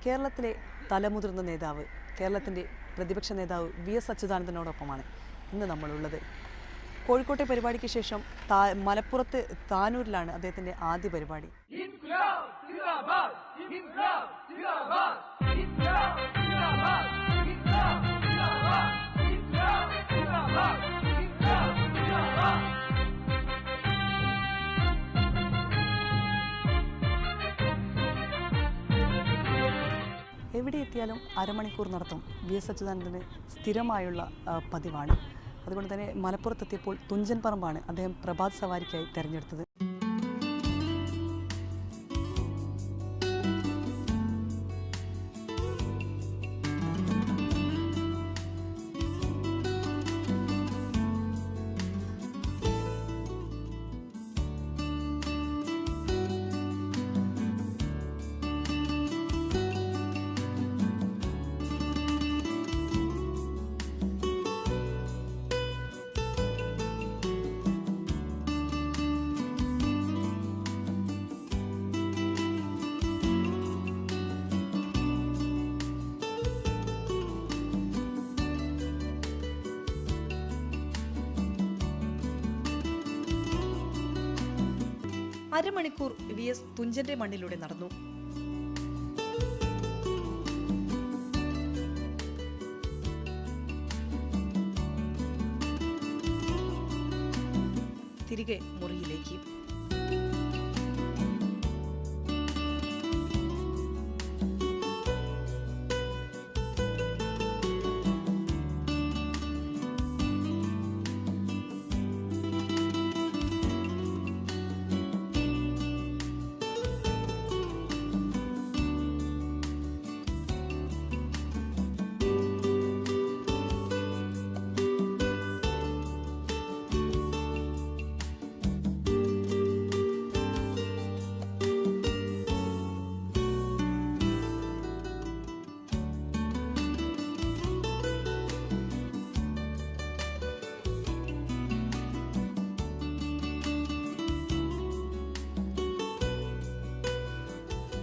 കേരളത്തിലെ തലമുതിർന്ന നേതാവ്, കേരളത്തിൻ്റെ പ്രതിപക്ഷ നേതാവ് വി.എസ്. അച്യുതാനന്ദനോടൊപ്പമാണ് ഇന്ന് നമ്മളുള്ളത്. കോഴിക്കോട്ടെ പരിപാടിക്ക് ശേഷം മലപ്പുറത്ത് താനൂരിലാണ് അദ്ദേഹത്തിൻ്റെ ആദ്യ പരിപാടി. എവിടെ എത്തിയാലും അരമണിക്കൂർ നടത്തും വി.എസ്. അച്യുതാനന്ദന് സ്ഥിരമായുള്ള പതിവാണ്. അതുകൊണ്ട് തന്നെ മലപ്പുറത്തെത്തിയപ്പോൾ തുഞ്ചൻ പറമ്പാണ് അദ്ദേഹം പ്രഭാത് സവാരിക്കായി തെരഞ്ഞെടുത്തത്. അരമണിക്കൂർ വി.എസ്. തുഞ്ചന്റെ മണ്ണിലൂടെ നടന്നു. തിരികെ മുറിയിലേക്ക്.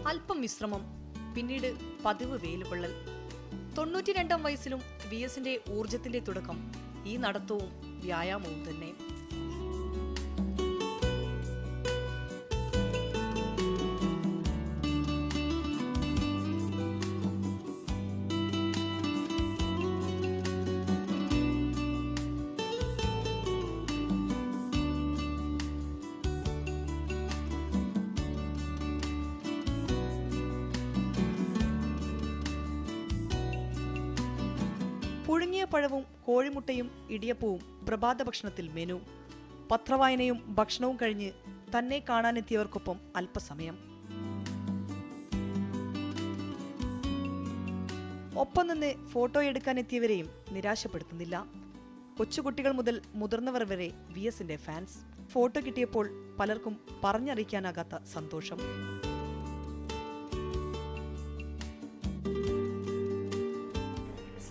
അല്പം വിശ്രമം, പിന്നീട് പതിവ് വേലുകൊള്ളൽ. 92-ാം വയസ്സിലും വി.എസിന്റെ ഊർജത്തിന്റെ തുടക്കം ഈ നടത്തവും വ്യായാമവും തന്നെ. പുഴുങ്ങിയ പഴവും കോഴിമുട്ടയും ഇടിയപ്പവും പ്രഭാത ഭക്ഷണത്തിൽ മെനു. പത്രവായനയും ഭക്ഷണവും കഴിഞ്ഞ് തന്നെ കാണാനെത്തിയവർക്കൊപ്പം അല്പസമയം. ഒപ്പം നിന്ന് ഫോട്ടോ എടുക്കാനെത്തിയവരെയും നിരാശപ്പെടുത്തുന്നില്ല. കൊച്ചുകുട്ടികൾ മുതൽ മുതിർന്നവർ വരെ വി.എസിന്റെ ഫാൻസ്. ഫോട്ടോ കിട്ടിയപ്പോൾ പലർക്കും പറഞ്ഞറിയിക്കാനാകാത്ത സന്തോഷം.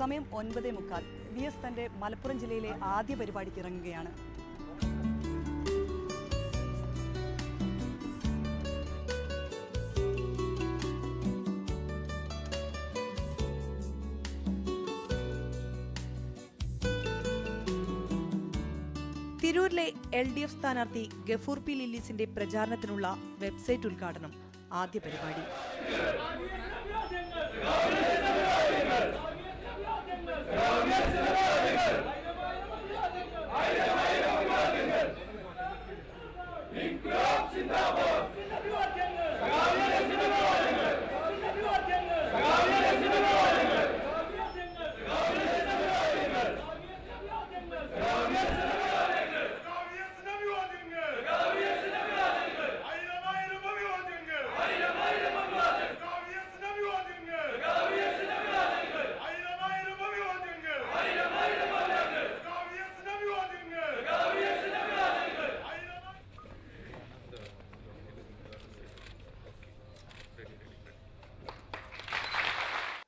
സമയം 9:45. വി.എസ്. തന്റെ മലപ്പുറം ജില്ലയിലെ ആദ്യ പരിപാടിക്ക് ഇറങ്ങുകയാണ്. തിരൂരിലെ LDF സ്ഥാനാർത്ഥി ഗഫൂർ പി ലില്ലീസിന്റെ പ്രചാരണത്തിനുള്ള വെബ്സൈറ്റ് ഉദ്ഘാടനം ആദ്യ പരിപാടി.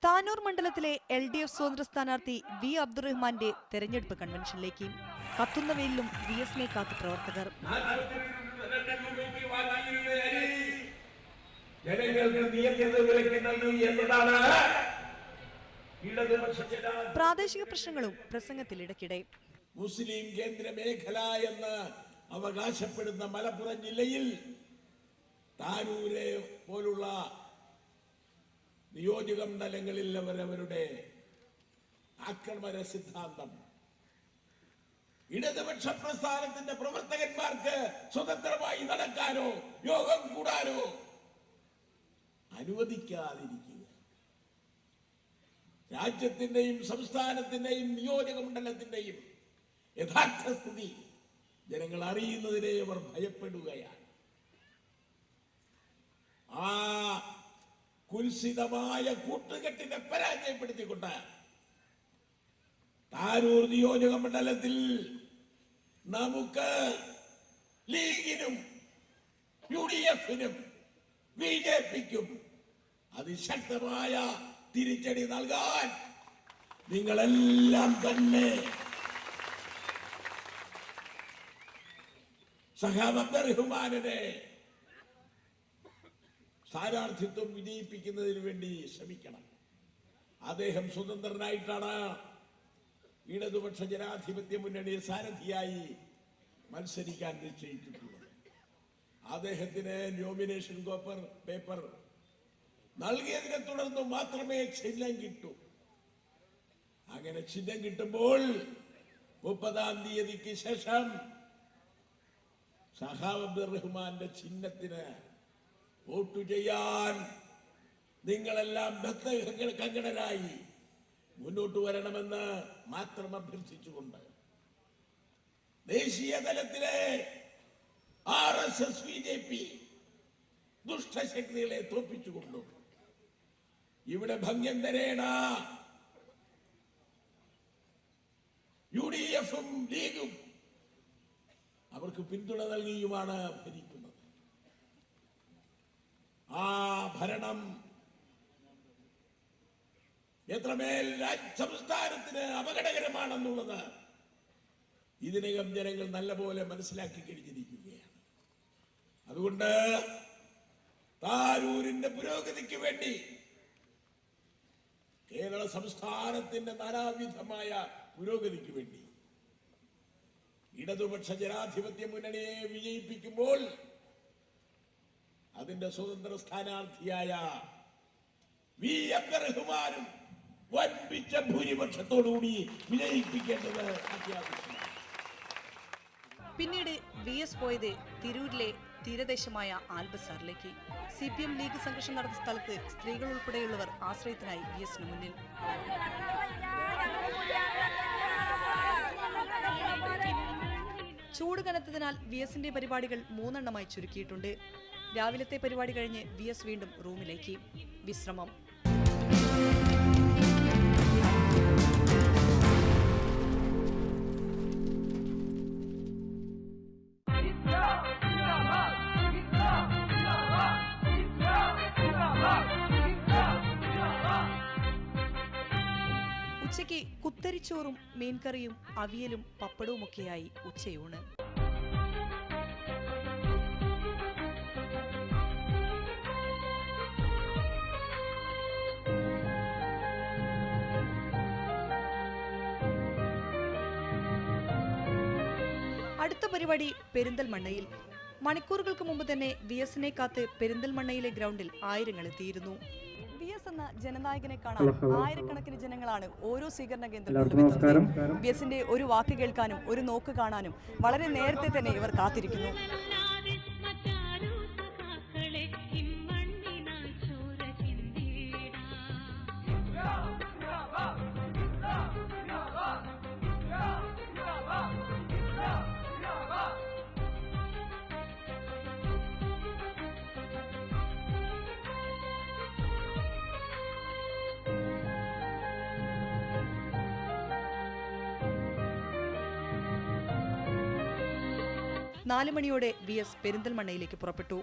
താനൂർ മണ്ഡലത്തിലെ LDF സ്വതന്ത്ര സ്ഥാനാർത്ഥി വി അബ്ദുറഹ്മാന്റെ തെരഞ്ഞെടുപ്പ് കൺവെൻഷനിലേക്ക്. കത്തുന്ന വെയിലും വി.എസിനെ കാത്ത് പ്രവർത്തകർ. ജനങ്ങൾക്ക് നിയന്ത്രിത വിലക്ക് നൽകി എന്നതാണ് പ്രാദേശിക പ്രശ്നങ്ങളും പ്രസംഗത്തിൽ ഇടയ്ക്കിടെ. മുസ്ലിം കേന്ദ്ര മേഖല എന്ന് അവകാശപ്പെടുന്ന മലപ്പുറം ജില്ലയിൽ താനൂര് പോലുള്ള നിയോജക മണ്ഡലങ്ങളിൽ അവരവരുടെ ആക്രമണ സിദ്ധാന്തം ഇടതുപക്ഷ പ്രസ്ഥാനത്തിന്റെ പ്രവർത്തകന്മാർക്ക് സ്വതന്ത്രമായി നടക്കാനോ യോഗം കൂടാനോ അനുവദിക്കാതിരിക്കുക. രാജ്യത്തിന്റെയും സംസ്ഥാനത്തിന്റെയും നിയോജക മണ്ഡലത്തിന്റെയും യഥാർത്ഥ സ്ഥിതി ജനങ്ങൾ അറിയുന്നതിനെ അവർ ഭയപ്പെടുകയാണ്. ആ കുൽസിതമായ കൂട്ടുകെട്ടിനെ പരാജയപ്പെടുത്തിക്കൊണ്ട് താനൂർ നിയോജക മണ്ഡലത്തിൽ നമുക്ക് ലീഗിനും UDF-നും BJP-ക്കും അതിശക്തമായ തിരിച്ചടി നൽകാൻ നിങ്ങളെല്ലാം തന്നെ സഖാവ് അബ്ദുറഹ്മാനെ സ്ഥാനാർത്ഥിത്വം വിജയിപ്പിക്കുന്നതിന് വേണ്ടി ശ്രമിക്കണം. അദ്ദേഹം സ്വതന്ത്രനായിട്ടാണ് ഇടതുപക്ഷ ജനാധിപത്യ മുന്നണി സാരഥിയായി മത്സരിക്കാൻ നിശ്ചയിച്ചിട്ടുള്ളത്. അദ്ദേഹത്തിന് നോമിനേഷൻ പേപ്പർ നൽകിയതിനെ തുടർന്ന് മാത്രമേ ചിഹ്നം കിട്ടൂ. അങ്ങനെ ചിഹ്നം കിട്ടുമ്പോൾ 30-ാം തീയതിക്ക് ശേഷം സഖാവ് അബ്ദുറഹ്മാന്റെ ചിഹ്നത്തിന് വോട്ട് ചെയ്യാൻ നിങ്ങളെല്ലാം ഭക്തകങ്കണരായി മുന്നോട്ട് വരണമെന്ന് മാത്രം അഭ്യർത്ഥിച്ചുകൊണ്ട് ദേശീയ തലത്തിലെ RSS BJP ദുഷ്ടശക്തികളെ തോൽപ്പിച്ചുകൊണ്ടും ഇവിടെ ഭംഗ്യന്തരേണ UDF-ഉം ലീഗും അവർക്ക് പിന്തുണ നൽകിയുമാണ് ഭരിക്കുന്നത്. ആ ഭരണം എത്രമേൽ സംസ്ഥാനത്തിന് അപകടകരമാണെന്നുള്ളത് ഇതിനകം ജനങ്ങൾ നല്ലപോലെ മനസ്സിലാക്കി കഴിഞ്ഞിരിക്കുകയാണ്. അതുകൊണ്ട് താരൂരിന്റെ പുരോഗതിക്ക് വേണ്ടി കേരള സംസ്ഥാനത്തിന്റെ നാനാവിധമായ പുരോഗതിക്ക് വേണ്ടി ഇടതുപക്ഷ ജനാധിപത്യ മുന്നണിയെ വിജയിപ്പിക്കുമ്പോൾ അതിന്റെ സ്വതന്ത്ര സ്ഥാനാർത്ഥിയായ വി അബ്ദുറഹ്മാനും വൻപിച്ച ഭൂരിപക്ഷത്തോടുകൂടി വിജയിപ്പിക്കേണ്ടത് അത്യാവശ്യമാണ്. പിന്നീട് VS പോയത് തിരൂരിലെ തീരദേശമായ ആൽബസാറിലേക്ക്. CPM ലീഗ് സംഘർഷം നടന്ന സ്ഥലത്ത് സ്ത്രീകൾ ഉൾപ്പെടെയുള്ളവർ ആശ്രയത്തിനായി VS-ന് മുന്നിൽ. ചൂട് കനത്തതിനാൽ VS-ന്റെ പരിപാടികൾ 3 എണ്ണമായി ചുരുക്കിയിട്ടുണ്ട്. രാവിലത്തെ പരിപാടി കഴിഞ്ഞ് VS വീണ്ടും റൂമിലേക്ക് വിശ്രമം. ഉച്ചയ്ക്ക് കുത്തരിച്ചോറും മീൻകറിയും അവിയലും പപ്പടവുമൊക്കെയായി ഉച്ചയൂണ്. അടുത്ത പരിപാടി പെരിന്തൽമണ്ണയിൽ. മണിക്കൂറുകൾക്ക് മുമ്പ് തന്നെ VS-നെ കാത്ത് പെരിന്തൽമണ്ണയിലെ ഗ്രൗണ്ടിൽ ആയിരങ്ങൾ എത്തിയിരുന്നു. VS എന്ന ജനനായകനെ കാണാൻ ആയിരക്കണക്കിന് ജനങ്ങളാണ് ഓരോ സ്വീകരണ കേന്ദ്രങ്ങളിലും. VS-ന്റെ ഒരു വാക്ക് കേൾക്കാനും ഒരു നോക്ക് കാണാനും വളരെ നേരത്തെ തന്നെ ഇവർ കാത്തിരിക്കുന്നു. നാല് മണിയോടെ VS പെരിന്തൽമണ്ണയിലേക്ക് പുറപ്പെട്ടു.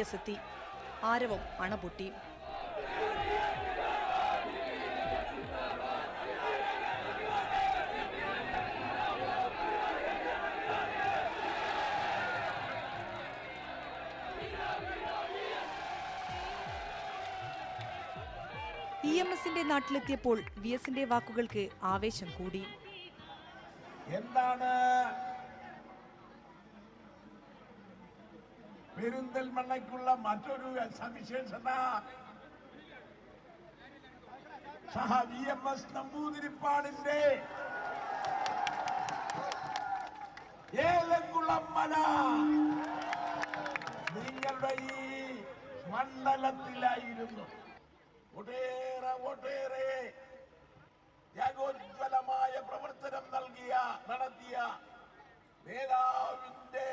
VS എത്തി. ആരവം അണപൊട്ടി. EMSന്റെ നാട്ടിലെത്തിയപ്പോൾ VSന്റെ വാക്കുകൾക്ക് ആവേശം കൂടി. എന്താണ് പെരിന്തൽമണ്ണയ്ക്കുള്ള മറ്റൊരു സവിശേഷത? VMS നമ്പൂതിരിപ്പാടിന്റെ ഏലംകുളം മല നിങ്ങളുടെ ഈ മണ്ഡലത്തിലായിരുന്നു. ഒട്ടേറെ ത്യാഗോജ്വലമായ പ്രവർത്തനം നടത്തിയ നേതാവിന്റെ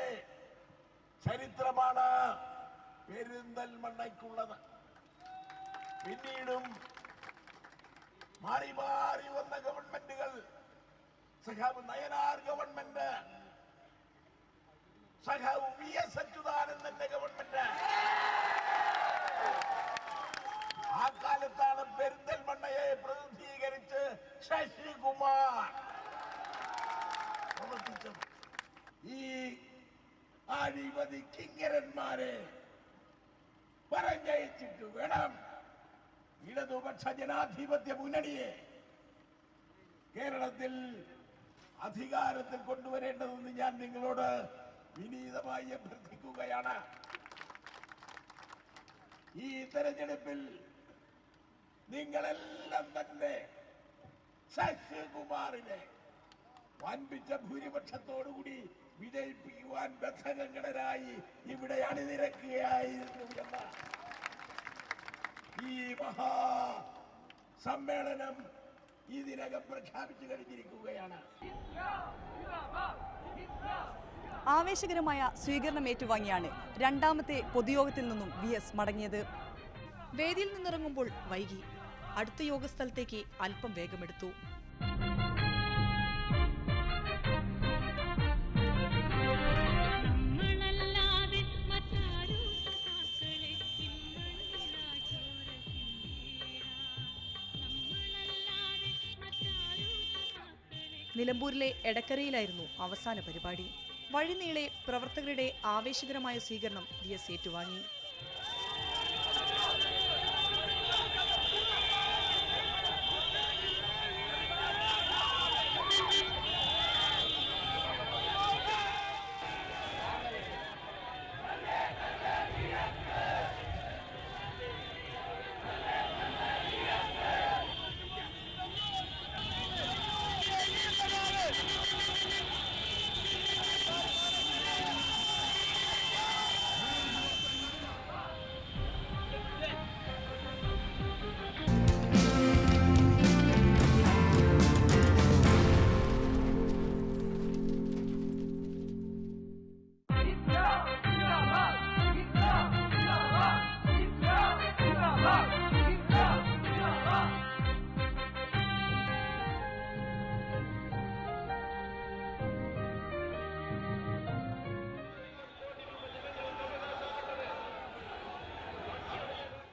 ചരിത്രമാണ് പെരിന്തൽമണ്ണയ്ക്കുള്ളത്. പിന്നീടും മാറി മാറി വന്ന ഗവൺമെന്റുകൾ, സഖാവ് നയനാർ ഗവൺമെന്റ്, സഖാവ് VS അച്യുതാനന്ദന്റെ ഗവൺമെന്റ്, ആ കാലത്താണ് പെരിന്തൽമണ്ണയെ പ്രതിനിധീകരിച്ച് ശശികുമാർ പ്രവർത്തിച്ചത്. ഈ അഴിമതി കിങ്കരന്മാരെ പറഞ്ഞയച്ചിട്ട് വേണം ഇടതുപക്ഷ ജനാധിപത്യ മുന്നണിയെ കേരളത്തിൽ അധികാരത്തിൽ കൊണ്ടുവരേണ്ടതെന്ന് ഞാൻ നിങ്ങളോട് വിനീതമായി അഭ്യർത്ഥിക്കുകയാണ്. ഈ തെരഞ്ഞെടുപ്പിൽ നിങ്ങളെല്ലാം തന്നെ ശശികുമാറിനെ വൻപിച്ച ഭൂരിപക്ഷത്തോടുകൂടി വിജയിപ്പിക്കുവാൻ ബദ്ധകങ്കടരായി ഇവിടെ അണിനിരക്കുകയായിരുന്നു എന്ന ഈ മഹാ സമ്മേളനം ഇതിനകം പ്രഖ്യാപിച്ചു കഴിഞ്ഞിരിക്കുകയാണ്. ആവേശകരമായ സ്വീകരണം ഏറ്റുവാങ്ങിയാണ് രണ്ടാമത്തെ പൊതുയോഗത്തിൽ നിന്നും VS മടങ്ങിയത്. വേദിയിൽ നിന്നിറങ്ങുമ്പോൾ വൈകി. അടുത്ത യോഗസ്ഥലത്തേക്ക് അല്പം വേഗമെടുത്തു. നിലമ്പൂരിലെ എടക്കരയിലായിരുന്നു അവസാന പരിപാടി. വഴിനീളെ പ്രവർത്തകരുടെ ആവേശകരമായ സ്വീകരണം VS ഏറ്റുവാങ്ങി.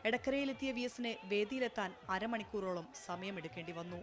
എടക്കരയിലെത്തിയ VSന് വേദിയിലെത്താൻ അരമണിക്കൂറോളം സമയമെടുക്കേണ്ടി വന്നു.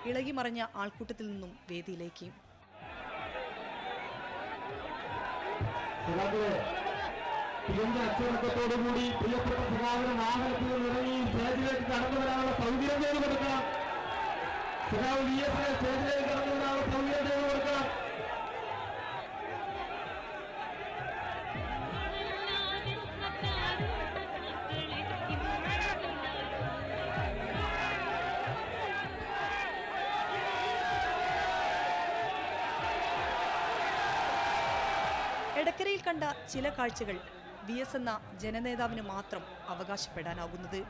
ഇളകി മറിഞ്ഞ ആൾക്കൂട്ടത്തിൽ നിന്നും വേദിയിലേക്ക്. അച്ചടക്കത്തോടുകൂടി പ്രിയപ്പെട്ട സഹാബിയുടെ വാഹനത്തിൽ നിന്നിറങ്ങി സ്റ്റേജിലേക്ക് കടന്നു വരാനുള്ള സൗകര്യം ചെയ്തു കൊടുക്കണം. എടക്കരയിൽ കണ്ട ചില കാഴ്ചകൾ VS എന്ന ജനനേതാവിന് മാത്രം അവകാശപ്പെടാനാകുന്നത്.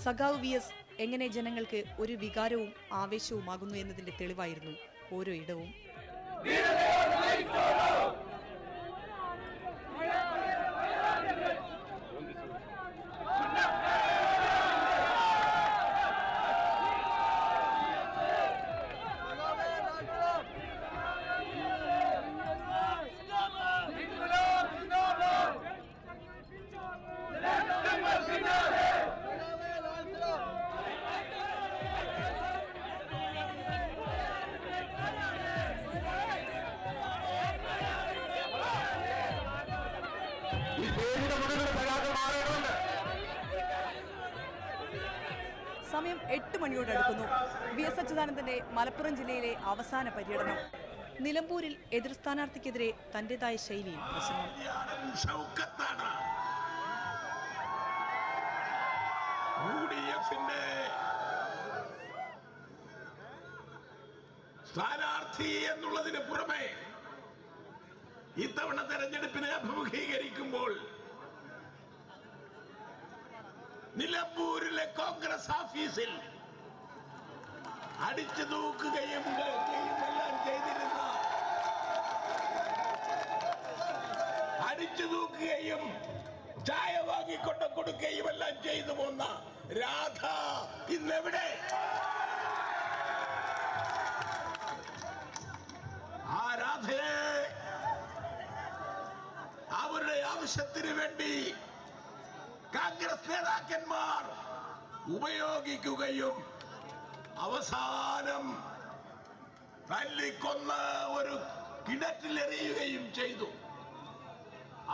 സഖാവ് VS എങ്ങനെ ജനങ്ങൾക്ക് ഒരു വികാരവും ആവേശവുമാകുന്നു എന്നതിന്റെ തെളിവായിരുന്നു ഓരോ ഇടവും. സമയം 8 മണിയോടടുക്കുന്നു. VS അച്യുതാനന്ദന്റെ മലപ്പുറം ജില്ലയിലെ അവസാന പര്യടനം. നിലമ്പൂരിൽ എതിർ സ്ഥാനാർത്ഥിക്കെതിരെ തന്റേതായ ശൈലിയിൽ പ്രസംഗം. സ്ഥാനാർത്ഥി എന്നുള്ളതിന് പുറമെ ഇത്തവണ തെരഞ്ഞെടുപ്പിനെ അഭിമുഖീകരിക്കുമ്പോൾ നിലമ്പൂരിലെ കോൺഗ്രസ് ഓഫീസിൽ അടിച്ചു തൂക്കുകയും എല്ലാം ചെയ്തിരുന്ന, അടിച്ചു തൂക്കുകയും ചായ വാങ്ങിക്കൊണ്ട് കൊടുക്കുകയും എല്ലാം ചെയ്തു പോന്ന രാധ ഇന്നെവിടെ? ആ രാധയെ അവരുടെ ആവശ്യത്തിന് വേണ്ടി കോൺഗ്രസ് നേതാക്കന്മാർ ഉപയോഗിക്കുകയും അവസാനം തല്ലിക്കൊന്ന് ഒരു കിണറ്റിലെറിയുകയും ചെയ്തു.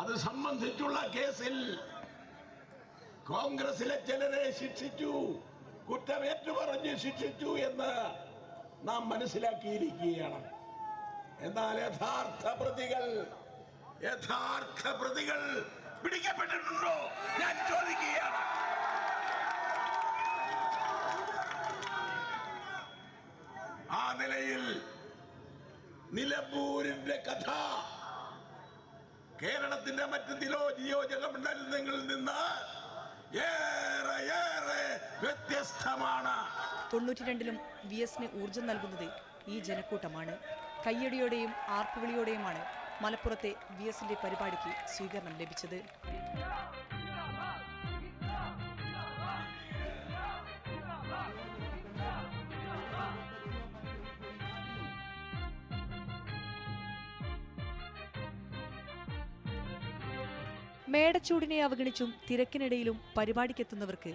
അത് സംബന്ധിച്ചുള്ള കേസിൽ കോൺഗ്രസിലെ ചിലരെ ശിക്ഷിച്ചു, കുറ്റമേറ്റു പറഞ്ഞ് ശിക്ഷിച്ചു എന്ന് നാം മനസ്സിലാക്കിയിരിക്കുകയാണ്. എന്നാൽ യഥാർത്ഥ പ്രതികൾ പിടിക്കപ്പെട്ടിട്ടുണ്ടോ? ഞാൻ ചോദിക്കുകയാണ്. ആ നിലയിൽ നിലമ്പൂരിന്റെ കഥ കേരളത്തിന്റെ മറ്റ് നിയോജക മണ്ഡലങ്ങളിൽ നിന്ന് ഏറെ വ്യത്യസ്തമാണ്. 92-ലും VSന് ഊർജം നൽകുന്നത് ഈ ജനക്കൂട്ടമാണ്. കയ്യടിയോടെയും ആർപ്പുവിളിയോടെയുമാണ് മലപ്പുറത്തെ VSന്റെ പരിപാടിക്ക് സ്വീകരണം ലഭിച്ചത്. മേടച്ചൂടിനെ അവഗണിച്ചും തിരക്കിനിടയിലും പരിപാടിക്കെത്തുന്നവർക്ക്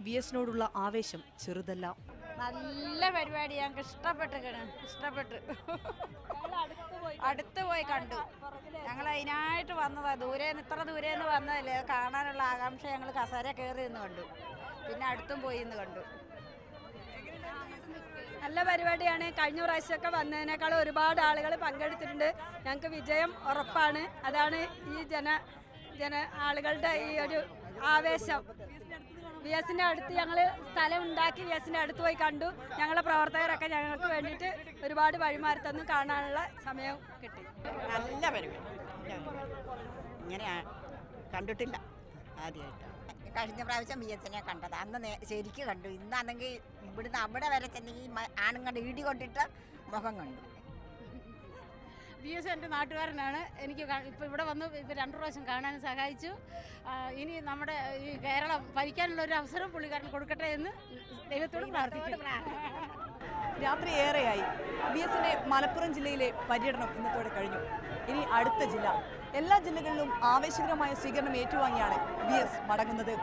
VSനോടുള്ള ആവേശം ചെറുതല്ല. നല്ല പരിപാടി, ഞങ്ങൾക്ക് ഇഷ്ടപ്പെട്ടു. അടുത്ത് പോയി കണ്ടു. ഞങ്ങൾ അതിനായിട്ട് വന്നതാ. ഇത്ര ദൂരേന്ന് വന്നതല്ലേ, കാണാനുള്ള ആകാംക്ഷ ഞങ്ങൾ കസേര കയറി നിന്ന് കണ്ടു. പിന്നെ അടുത്തും പോയി നിന്ന് കണ്ടു. നല്ല പരിപാടിയാണ്. കഴിഞ്ഞ പ്രാവശ്യമൊക്കെ വന്നതിനേക്കാൾ ഒരുപാട് ആളുകൾ പങ്കെടുത്തിട്ടുണ്ട്. ഞങ്ങൾക്ക് വിജയം ഉറപ്പാണ്. അതാണ് ഈ ആളുകളുടെ ഈ ഒരു ആവേശം. VSന്റെ അടുത്ത് ഞങ്ങൾ സ്ഥലം ഉണ്ടാക്കി VSന്റെ അടുത്ത് പോയി കണ്ടു. ഞങ്ങളുടെ പ്രവർത്തകരൊക്കെ ഞങ്ങൾക്ക് വേണ്ടിയിട്ട് ഒരുപാട് വഴിമാറി തന്നു. കാണാനുള്ള സമയം കിട്ടി. നല്ല പരിപാടി, ഇങ്ങനെ കണ്ടിട്ടില്ല ആദ്യമായിട്ട്. കഴിഞ്ഞ പ്രാവശ്യം VSനെ കണ്ടത്, അന്ന് ശരിക്കും കണ്ടു. ഇന്നാണെങ്കിൽ ഇവിടുന്ന് അവിടെ വരെ ചെന്നെങ്കിൽ ആണുങ്ങളുടെ ഇടി കൊണ്ടിട്ട് മുഖം കണ്ടു. വി എസ് എൻ്റെ നാട്ടുകാരനാണ്. എനിക്ക് ഇപ്പോൾ ഇവിടെ വന്ന് ഇപ്പോൾ 2 പ്രാവശ്യം കാണാൻ സഹായിച്ചു. ഇനി നമ്മുടെ ഈ കേരളം ഭരിക്കാനുള്ള ഒരു അവസരം പുള്ളിക്കാരൻ കൊടുക്കട്ടെ എന്ന് ദൈവത്തോട് പ്രാർത്ഥിക്കുന്നു. രാത്രി ഏറെയായി വി എസിന്റെ മലപ്പുറം ജില്ലയിലെ പര്യടനം ഇന്നത്തോടെ കഴിഞ്ഞു. ഇനി അടുത്ത ജില്ല. എല്ലാ ജില്ലകളിലും ആവേശകരമായ സ്വീകരണം ഏറ്റുവാങ്ങിയാണ് വി എസ് മടങ്ങുന്നത്.